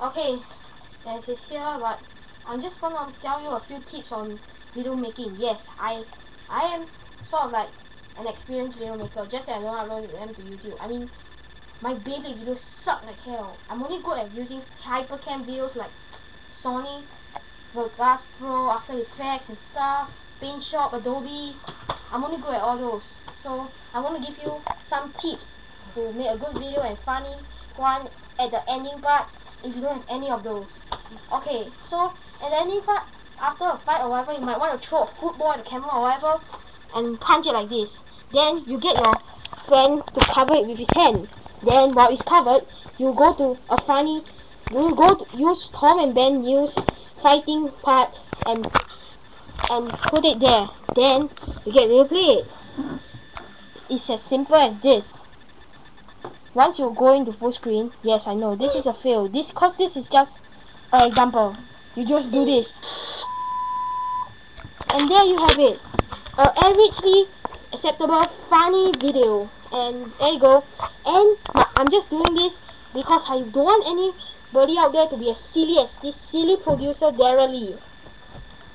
Okay, as is here, but I'm just gonna tell you a few tips on video making. Yes, I am sort of like an experienced video maker, just that I don't upload them to YouTube. I mean, my Beyblade videos suck like hell. I'm only good at using hypercam videos like Sony Vegas Pro, After Effects and stuff, Paint Shop, Adobe. I'm only good at all those. So I'm gonna give you some tips to make a good video and funny one at the ending part if you don't have any of those. Okay, so at the ending part, after a fight or whatever, you might want to throw a football at the camera or whatever and punch it like this. Then you get your friend to cover it with his hand. Then while it's covered, you go to use Tom and Ben News fighting part and put it there. Then you get real play. It's as simple as this. Once you go into full screen, yes, I know this is a fail. This is just an example. You just do this, and there you have it. Averagely acceptable, funny video. And there you go. And I'm just doing this because I don't want anybody out there to be as silly as this silly producer Darryl Lee.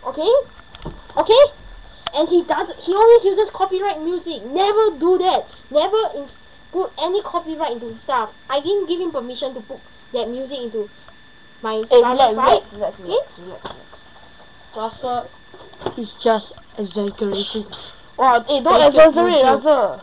Okay? Okay? And he always uses copyright music. Never do that. Never put any copyright into stuff. I didn't give him permission to put that music into my relax. Joshua, he's just exaggerating. Wow, don't exaggerate, Razor.